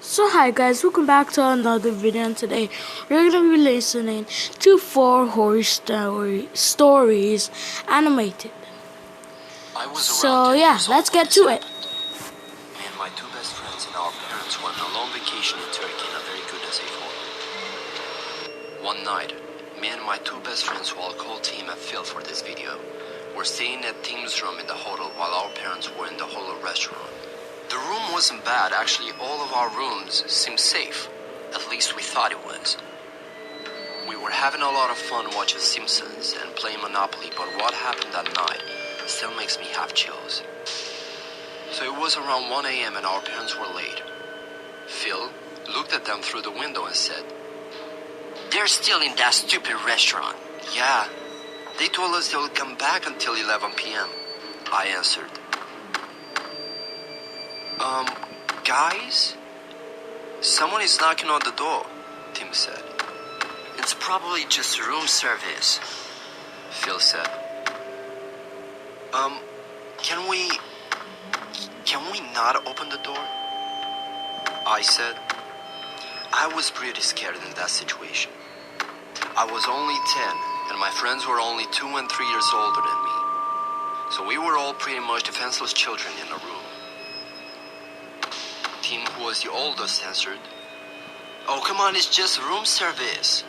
So hi guys, welcome back to another video, and today we're going to be listening to 4 horror stories animated. So yeah, let's get to it. Me and my two best friends and our parents were on a long vacation in Turkey in a very good and safe home. One night, me and my two best friends, who I'll call Tim and Phil for this video, were staying at Tim's room in the hotel while our parents were in the hotel restaurant. The room wasn't bad. Actually, all of our rooms seemed safe. At least we thought it was. We were having a lot of fun watching Simpsons and playing Monopoly, but what happened that night still makes me have chills. So it was around 1 a.m. and our parents were late. Phil looked at them through the window and said, "They're still in that stupid restaurant." "Yeah, they told us they'll come back until 11 p.m. I answered. Guys? Someone is knocking on the door," Tim said. "It's probably just room service," Phil said. Can we not open the door?" I said. I was pretty scared in that situation. I was only 10, and my friends were only 2 and 3 years older than me. So we were all pretty much defenseless children in the room. Tim, who was the oldest, answered, "Oh, come on, it's just room service."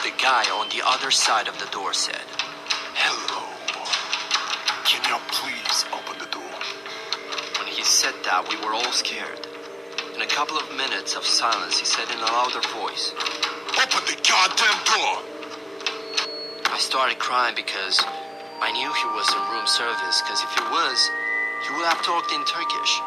The guy on the other side of the door said, "Hello. Can you please open the door?" When he said that, we were all scared. In a couple of minutes of silence, he said in a louder voice, "Open the goddamn door!" I started crying because I knew he was in room service, because if he was, he would have talked in Turkish.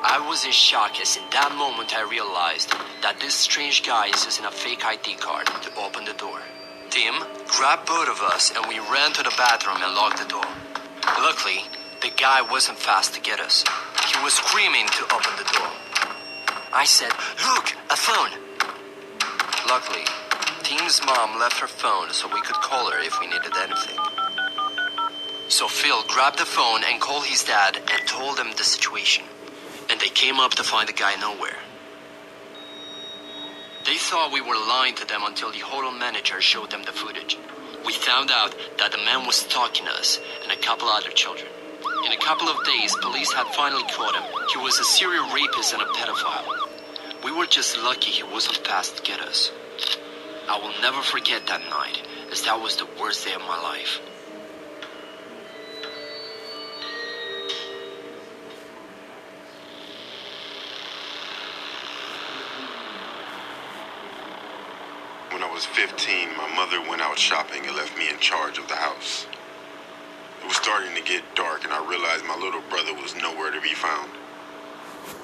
I was in shock, as in that moment I realized that this strange guy is using a fake ID card to open the door. Tim grabbed both of us and we ran to the bathroom and locked the door. Luckily, the guy wasn't fast to get us. He was screaming to open the door. I said, "Look, a phone!" Luckily, Tim's mom left her phone so we could call her if we needed anything. So Phil grabbed the phone and called his dad and told him the situation. And they came up to find the guy nowhere. They thought we were lying to them until the hotel manager showed them the footage. We found out that the man was stalking us and a couple other children. In a couple of days, police had finally caught him. He was a serial rapist and a pedophile. We were just lucky he wasn't fast to get us. I will never forget that night, as that was the worst day of my life. When I was 15, my mother went out shopping and left me in charge of the house. It was starting to get dark and I realized my little brother was nowhere to be found.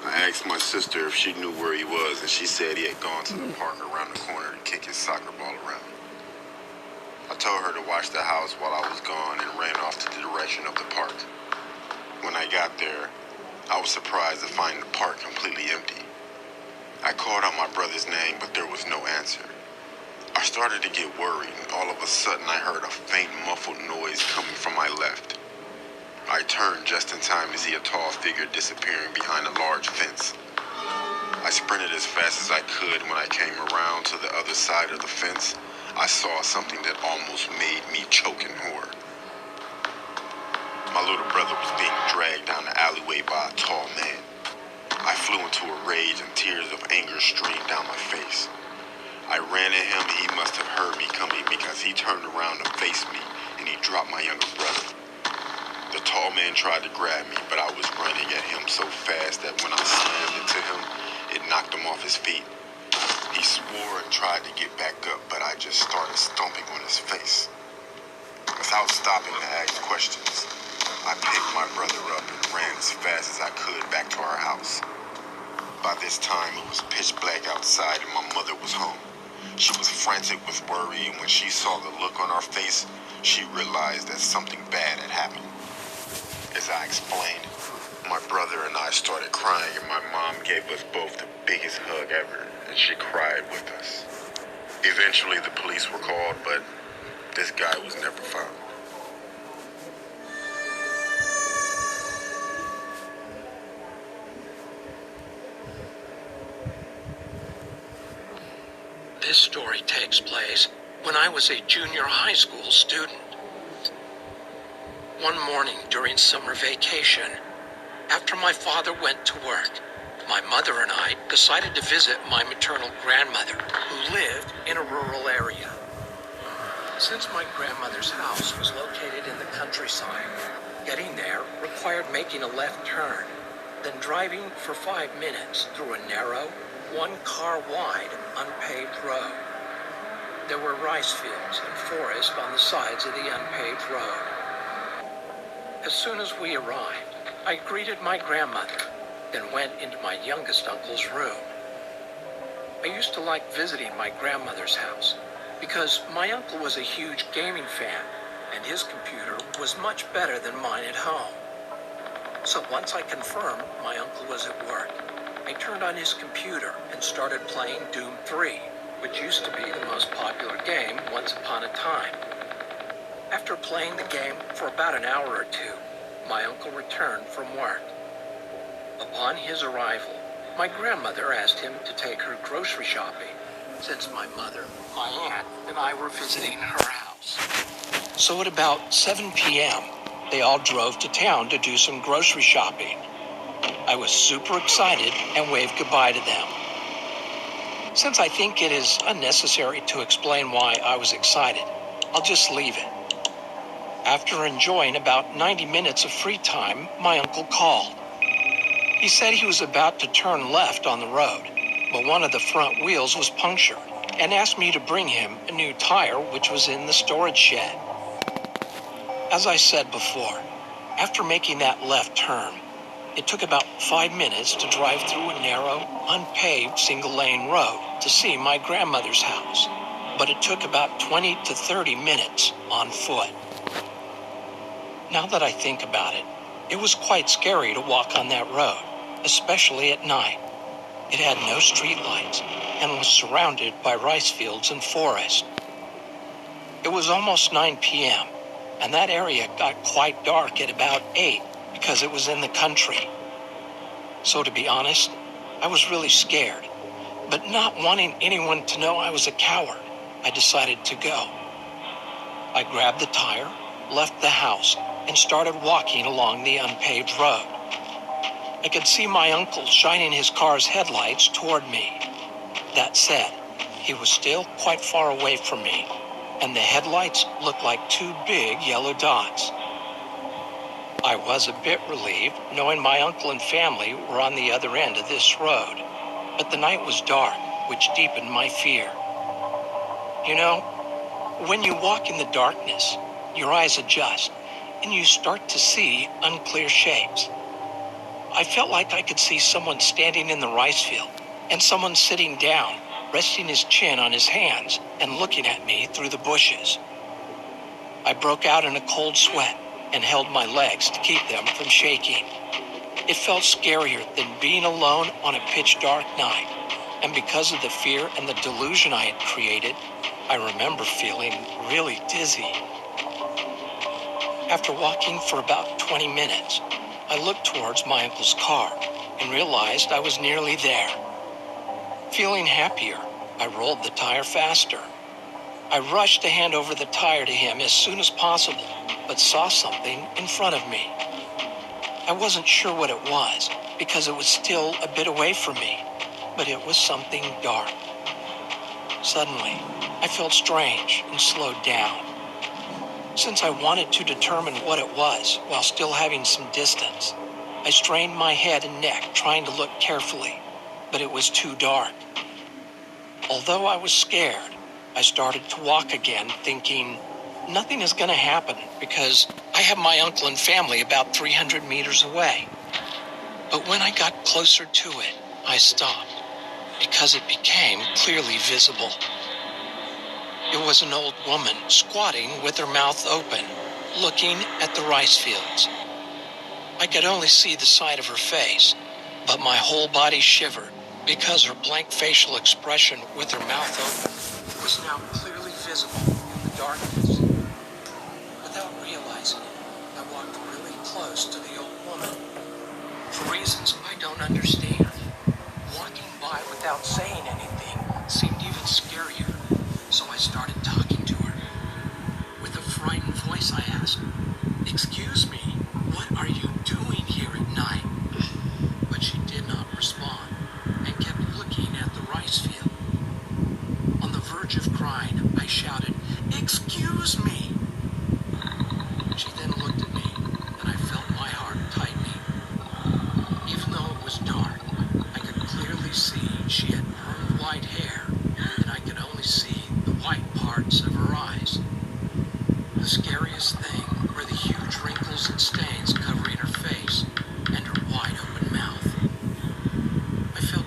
I asked my sister if she knew where he was, and she said he had gone to the park around the corner to kick his soccer ball around. I told her to watch the house while I was gone and ran off to the direction of the park. When I got there, I was surprised to find the park completely empty. I called out my brother's name, but there was no answer. I started to get worried, and all of a sudden I heard a faint muffled noise coming from my left. I turned just in time to see a tall figure disappearing behind a large fence. I sprinted as fast as I could. When I came around to the other side of the fence, I saw something that almost made me choke in horror. My little brother was being dragged down the alleyway by a tall man. I flew into a rage and tears of anger streamed down my face. I ran at him. He must have heard me coming because he turned around to face me and he dropped my younger brother. The tall man tried to grab me, but I was running at him so fast that when I slammed into him, it knocked him off his feet. He swore and tried to get back up, but I just started stomping on his face. Without stopping to ask questions, I picked my brother up and ran as fast as I could back to our house. By this time, it was pitch black outside and my mother was home. She was frantic with worry, and when she saw the look on our face, she realized that something bad had happened. As I explained, my brother and I started crying, and my mom gave us both the biggest hug ever, and she cried with us. Eventually, the police were called, but this guy was never found. this story takes place when I was a junior high school student. One morning during summer vacation, after my father went to work, my mother and I decided to visit my maternal grandmother, who lived in a rural area. Since my grandmother's house was located in the countryside, getting there required making a left turn, then driving for 5 minutes through a narrow, one-car-wide, unpaved road. There were rice fields and forest on the sides of the unpaved road. As soon as we arrived, I greeted my grandmother, then went into my youngest uncle's room. I used to like visiting my grandmother's house because my uncle was a huge gaming fan and his computer was much better than mine at home. So once I confirmed my uncle was at work, I turned on his computer and started playing Doom 3, which used to be the most popular game once upon a time. After playing the game for about an hour or two, my uncle returned from work. Upon his arrival, my grandmother asked him to take her grocery shopping, since my mother, my aunt, and I were visiting her house. So at about 7 p.m., they all drove to town to do some grocery shopping. I was super excited and waved goodbye to them. Since I think it is unnecessary to explain why I was excited, I'll just leave it. After enjoying about 90 minutes of free time, my uncle called. He said he was about to turn left on the road, but one of the front wheels was punctured, and asked me to bring him a new tire which was in the storage shed. As I said before, after making that left turn, it took about 5 minutes to drive through a narrow, unpaved single-lane road to see my grandmother's house, but it took about 20 to 30 minutes on foot. Now that I think about it, it was quite scary to walk on that road, especially at night. It had no streetlights and was surrounded by rice fields and forest. It was almost 9 p.m., and that area got quite dark at about 8 because it was in the country. So to be honest, I was really scared, but not wanting anyone to know I was a coward, I decided to go. I grabbed the tire, left the house, and started walking along the unpaved road. I could see my uncle shining his car's headlights toward me. That said, he was still quite far away from me, and the headlights looked like 2 big yellow dots. I was a bit relieved knowing my uncle and family were on the other end of this road, but the night was dark, which deepened my fear. You know, when you walk in the darkness, your eyes adjust, and you start to see unclear shapes. I felt like I could see someone standing in the rice field, and someone sitting down, resting his chin on his hands and looking at me through the bushes. I broke out in a cold sweat and held my legs to keep them from shaking. It felt scarier than being alone on a pitch-dark night, and because of the fear and the delusion I had created, I remember feeling really dizzy. After walking for about 20 minutes, I looked towards my uncle's car and realized I was nearly there. Feeling happier, I rolled the tire faster. I rushed to hand over the tire to him as soon as possible, but saw something in front of me. I wasn't sure what it was because it was still a bit away from me, but it was something dark. Suddenly, I felt strange and slowed down. Since I wanted to determine what it was while still having some distance, I strained my head and neck trying to look carefully, but it was too dark. Although I was scared, I started to walk again, thinking, nothing is going to happen because I have my uncle and family about 300 meters away. But when I got closer to it, I stopped because it became clearly visible. It was an old woman squatting with her mouth open, looking at the rice fields. I could only see the side of her face, but my whole body shivered because her blank facial expression with her mouth open was now clearly visible in the darkness. Without realizing it, I walked really close to the old woman. For reasons I don't understand, walking by without saying anything seemed even scarier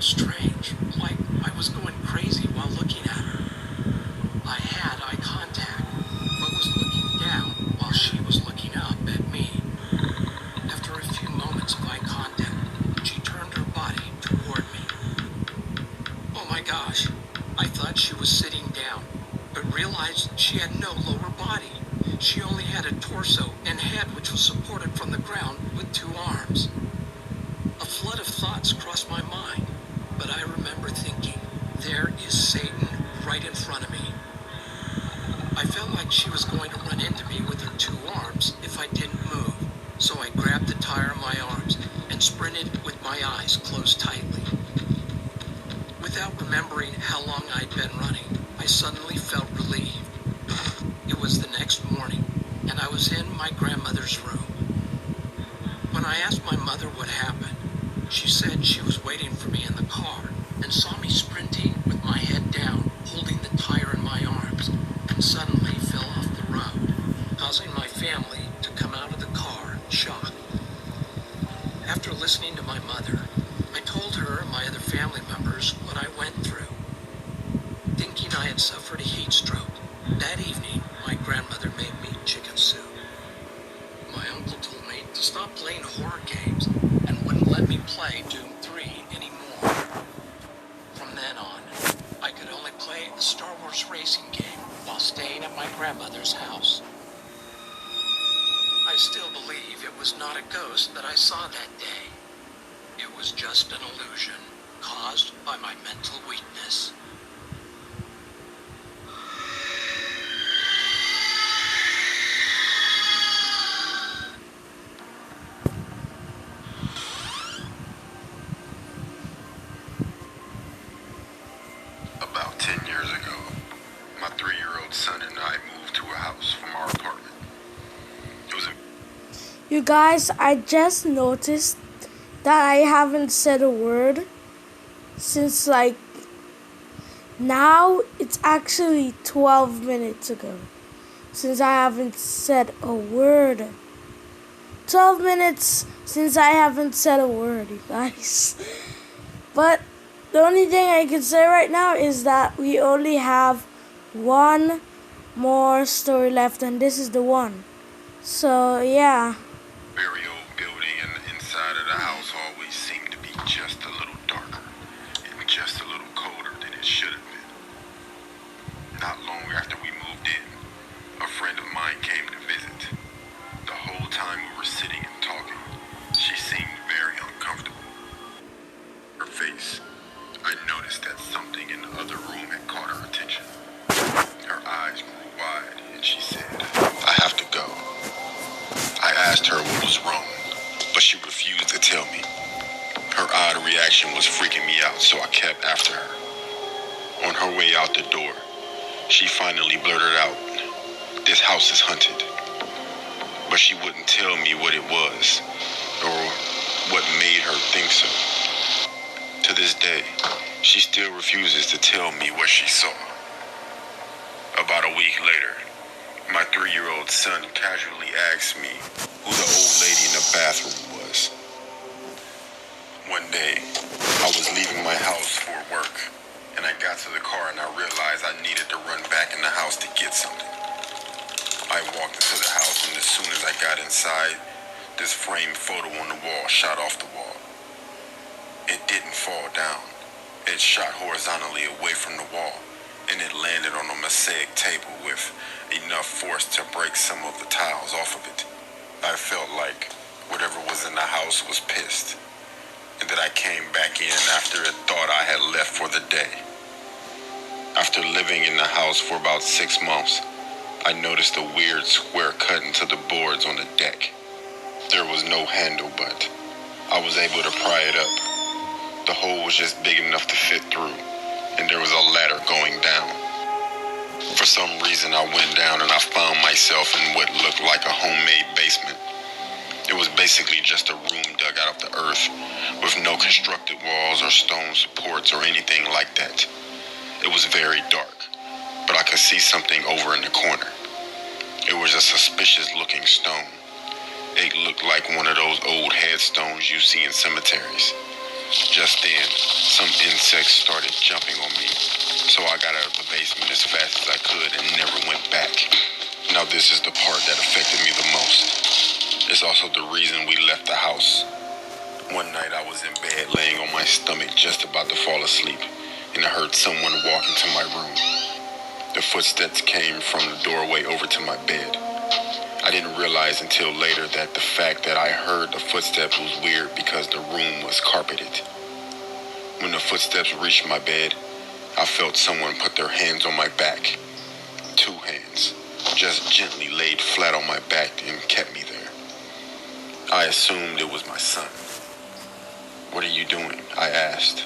felt strange, like I was going crazy while looking at her. I had eye contact, but was looking down while she was looking up at me. After a few moments of eye contact, she turned her body toward me. Oh my gosh, I thought she was sitting down, but realized she had no lower body. She only had a torso and head which was supported from the ground with 2 arms. A flood of thoughts crossed my mind, but I remember thinking, there is Satan right in front of me. I felt like she was going to run into me with her 2 arms if I didn't move, so I grabbed the tire of my arms and sprinted with my eyes closed tightly. Without remembering how long I'd been running, I suddenly felt relieved. It was the next morning, and I was in my grandmother's room. When I asked my mother what happened, she said she was waiting for me in the car and saw me sprinting with my head down, holding the tire in my arms, and suddenly fell off the road, causing my family to come out of the car shocked. After listening to my mother, I told her and my other family members what I went through. Thinking I had suffered a heat stroke, that evening my grandmother made me chicken soup. My uncle told me to stop playing horror games and wouldn't let me play Doom 3 anymore. From then on, I could only play a Star Wars racing game while staying at my grandmother's house. I still believe it was not a ghost that I saw that day. It was just an illusion caused by my mental weakness. About 10 years ago, my 3-year-old son and I moved to a house from our apartment. It was a... You guys, I just noticed that I haven't said a word since now it's actually 12 minutes ago since I haven't said a word. 12 minutes since I haven't said a word, you guys. But the only thing I can say right now is that we only have one more story left, and this is the one. So, yeah. very old building, and the inside of the house always seemed to be just a little darker and just a little colder than it should have been. Not long after we moved in, a friend of mine came to visit. The whole time we were sitting and talking, she seemed very uncomfortable. Her face, I noticed that something in the other room had caught her attention. Her eyes grew wide, and she said, "I have to go." I asked her what was wrong, but she refused to tell me. Her odd reaction was freaking me out, so I kept after her. On her way out the door, she finally blurted out, "This house is haunted." But she wouldn't tell me what it was, or what made her think so. To this day, she still refuses to tell me what she saw. About a week later, my 3-year-old son casually asked me who the old lady in the bathroom was. One day, I was leaving my house for work, and I got to the car and I realized I needed to run back in the house to get something. I walked into the house, and as soon as I got inside, this framed photo on the wall shot off the wall. It didn't fall down. It shot horizontally away from the wall, and it landed on a mosaic table with enough force to break some of the tiles off of it. I felt like whatever was in the house was pissed, and that I came back in after it thought I had left for the day. After living in the house for about 6 months, I noticed a weird square cut into the boards on the deck. There was no handle, but I was able to pry it up. The hole was just big enough to fit through, and there was a ladder going down. For some reason, I went down and I found myself in what looked like a homemade basement. It was basically just a room dug out of the earth, with no constructed walls or stone supports or anything like that. It was very dark, but I could see something over in the corner. It was a suspicious-looking stone. It looked like one of those old headstones you see in cemeteries. Just then, some insects started jumping on me, so I got out of the basement as fast as I could and never went back. Now this is the part that affected me the most. It's also the reason we left the house. One night I was in bed laying on my stomach just about to fall asleep, and I heard someone walk into my room. The footsteps came from the doorway over to my bed. I didn't realize until later that the fact that I heard the footsteps was weird because the room was carpeted. When the footsteps reached my bed, I felt someone put their hands on my back. 2 hands, just gently laid flat on my back and kept me there. I assumed it was my son. "What are you doing?" I asked,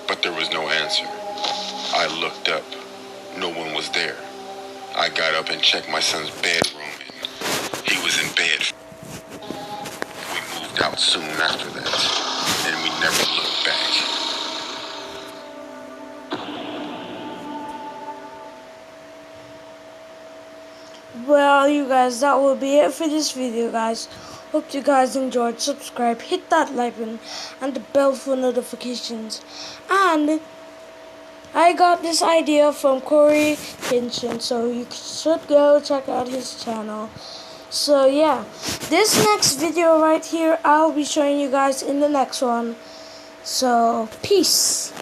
but there was no answer. I looked up. No one was there. I got up and checked my son's bedroom, and he was in bed. We moved out soon after that, and we never looked back. Well, you guys, that will be it for this video, guys. Hope you guys enjoyed. Subscribe, hit that like button, and the bell for notifications. And I got this idea from Corey Kinchin, so you should go check out his channel. So yeah, this next video right here, I'll be showing you guys in the next one. So peace.